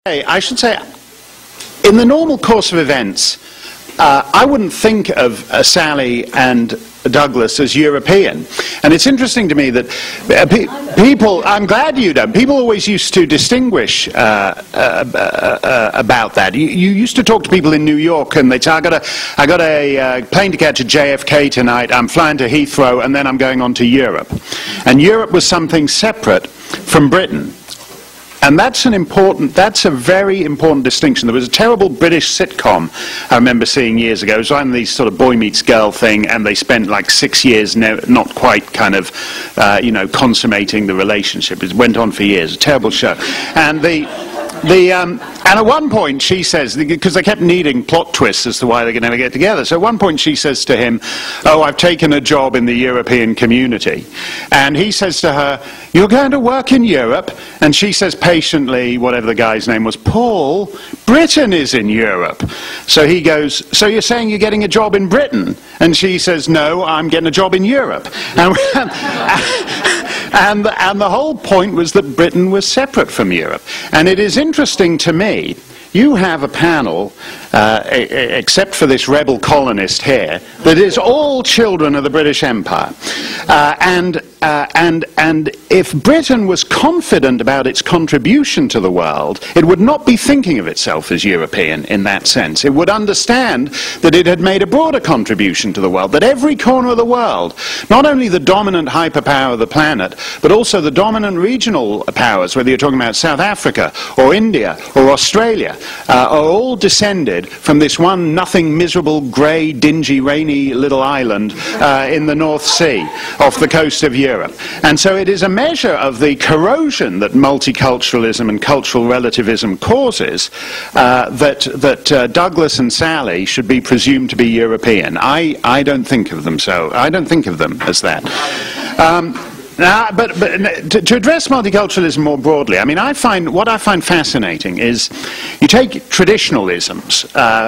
I should say, in the normal course of events, I wouldn't think of Sally and Douglas as European. And it's interesting to me that people, I'm glad you don't, people always used to distinguish about that. You used to talk to people in New York and they'd say, I got a plane to catch at JFK tonight, I'm flying to Heathrow, and then I'm going on to Europe. And Europe was something separate from Britain. And that's a very important distinction. There was a terrible British sitcom I remember seeing years ago. It was on these sort of boy meets girl thing, and they spent like 6 years not quite kind of, consummating the relationship. It went on for years. A terrible show. And and at one point she says, because they kept needing plot twists as to why they could never get together, so at one point she says to him, "Oh, I've taken a job in the European community." And he says to her, "You're going to work in Europe?" And she says patiently, whatever the guy's name was, "Paul, Britain is in Europe." So he goes, "So you're saying you're getting a job in Britain?" And she says, "No, I'm getting a job in Europe." And the whole point was that Britain was separate from Europe. And it is interesting to me, you have a panel, except for this rebel colonist here, that is all children of the British Empire. And if Britain was confident about its contribution to the world, it would not be thinking of itself as European in that sense. It would understand that it had made a broader contribution to the world, that every corner of the world, not only the dominant hyperpower of the planet, but also the dominant regional powers, whether you're talking about South Africa or India or Australia, are all descended from this one nothing, miserable, grey, dingy, rainy little island in the North Sea off the coast of Europe. And so it is a measure of the corrosion that multiculturalism and cultural relativism causes that Douglas and Sally should be presumed to be European. I don't think of them so. I don't think of them as that. But to address multiculturalism more broadly, I mean, what I find fascinating is you take traditionalisms,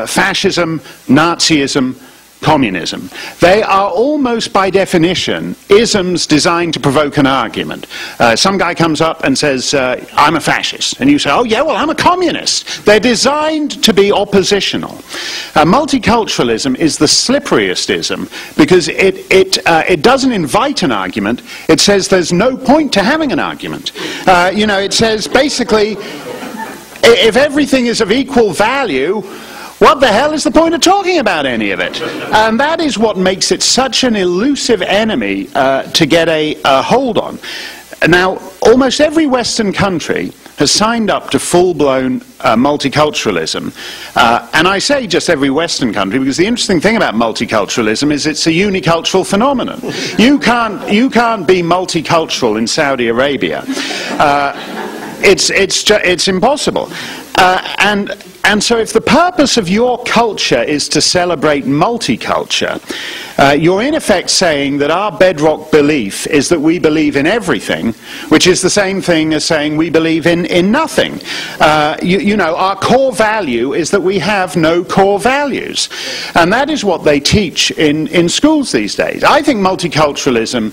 fascism, Nazism, communism. They are almost by definition isms designed to provoke an argument. Some guy comes up and says, "I'm a fascist," and you say, "Oh yeah, well I'm a communist." They're designed to be oppositional. Multiculturalism is the slipperiest ism because it doesn't invite an argument. It says there's no point to having an argument. It says basically, if everything is of equal value, what the hell is the point of talking about any of it? And that is what makes it such an elusive enemy to get a hold on. Now, almost every Western country has signed up to full-blown multiculturalism. And I say just every Western country because the interesting thing about multiculturalism is it's a unicultural phenomenon. You can't be multicultural in Saudi Arabia. It's impossible. And so if the purpose of your culture is to celebrate multiculture, you're in effect saying that our bedrock belief is that we believe in everything, which is the same thing as saying we believe in nothing. Our core value is that we have no core values. And that is what they teach in schools these days. I think multiculturalism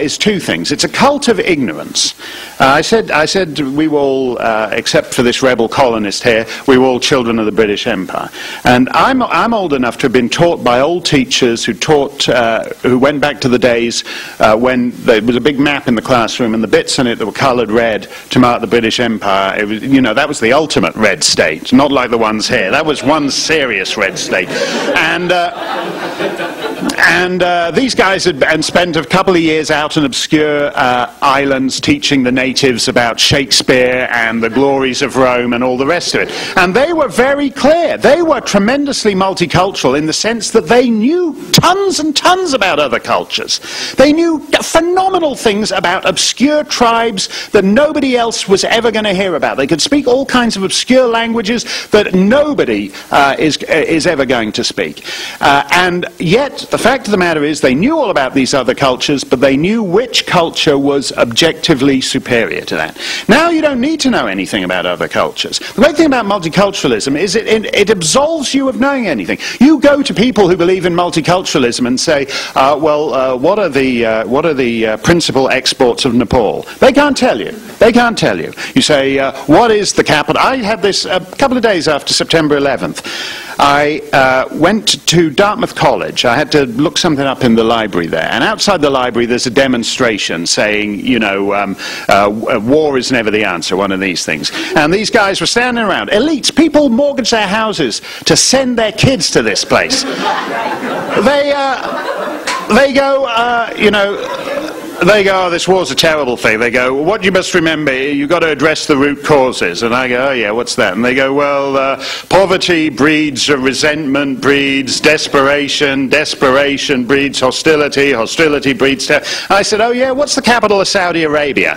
is two things. It's a cult of ignorance. I said we were all, except for this rebel colonist here, we were all children of the British Empire. And I'm old enough to have been taught by old teachers who went back to the days when there was a big map in the classroom and the bits in it that were coloured red to mark the British Empire. It was, that was the ultimate red state, not like the ones here. That was one serious red state. And these guys had spent a couple of years out in obscure islands teaching the natives about Shakespeare and the glories of Rome and all the rest of it. And they were very clear. They were tremendously multicultural in the sense that they knew tons and tons about other cultures. They knew phenomenal things about obscure tribes that nobody else was ever going to hear about. They could speak all kinds of obscure languages that nobody is ever going to speak. And yet the the fact of the matter is they knew all about these other cultures, but they knew which culture was objectively superior to that. Now you don't need to know anything about other cultures. The great thing about multiculturalism is it absolves you of knowing anything. You go to people who believe in multiculturalism and say, what are the principal exports of Nepal? They can't tell you. They can't tell you. You say, what is the capital? I had this a couple of days after September 11th. I went to Dartmouth College. I had to look something up in the library there. And outside the library there's a demonstration saying, you know, war is never the answer, one of these things. And these guys were standing around. Elites, people mortgage their houses to send their kids to this place. They go, you know, they go, oh, this war's a terrible thing. They go, well, what you must remember, you've got to address the root causes. And I go, oh yeah, what's that? And they go, well, poverty breeds resentment, breeds desperation, desperation breeds hostility, hostility breeds terror. I said, oh yeah, what's the capital of Saudi Arabia?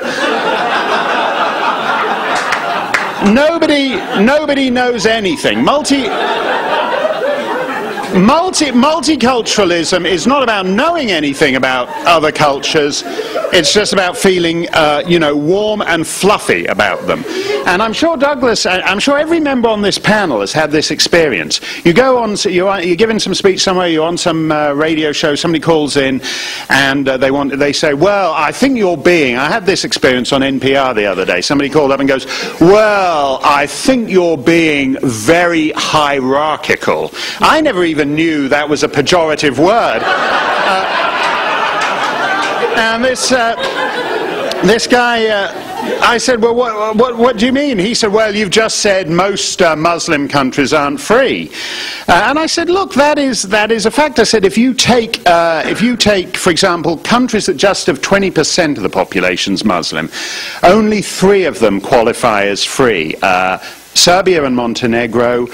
Nobody knows anything. Multiculturalism is not about knowing anything about other cultures. It's just about feeling, you know, warm and fluffy about them. And I'm sure Douglas, I'm sure every member on this panel has had this experience. You go on, you're giving some speech somewhere, you're on some radio show, somebody calls in, and they say, well, I think you're being, I had this experience on NPR the other day. Somebody called up and goes, well, I think you're being very hierarchical. I never even knew that was a pejorative word. And this guy, I said, well, what do you mean? He said, well, you've just said most Muslim countries aren't free. And I said, look, that is a fact. I said, if you take, for example, countries that just have 20% of the population's Muslim, only 3 of them qualify as free. Serbia and Montenegro,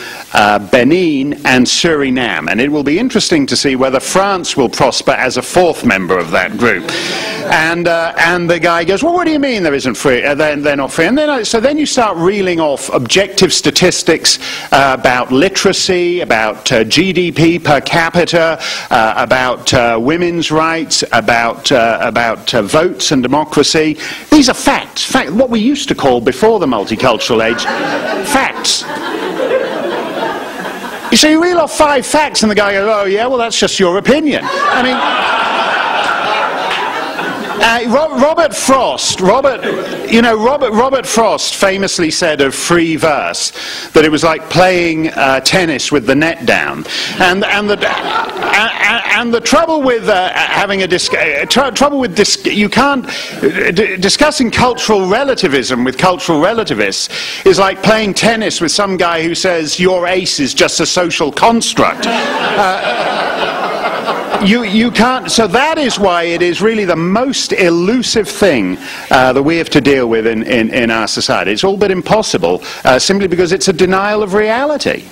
Benin and Suriname. And it will be interesting to see whether France will prosper as a 4th member of that group. And the guy goes, well, what do you mean there isn't free? They're not free. And then, so then you start reeling off objective statistics about literacy, about GDP per capita, about women's rights, about votes and democracy. These are facts. What we used to call before the multicultural age, facts. So you reel off 5 facts and the guy goes, oh yeah, well that's just your opinion. I mean, Robert Frost famously said of free verse that it was like playing tennis with the net down, and the trouble with having a discussing cultural relativism with cultural relativists is like playing tennis with some guy who says your ace is just a social construct. You can't, so that is why it is really the most elusive thing that we have to deal with in our society. It's all but impossible, simply because it's a denial of reality.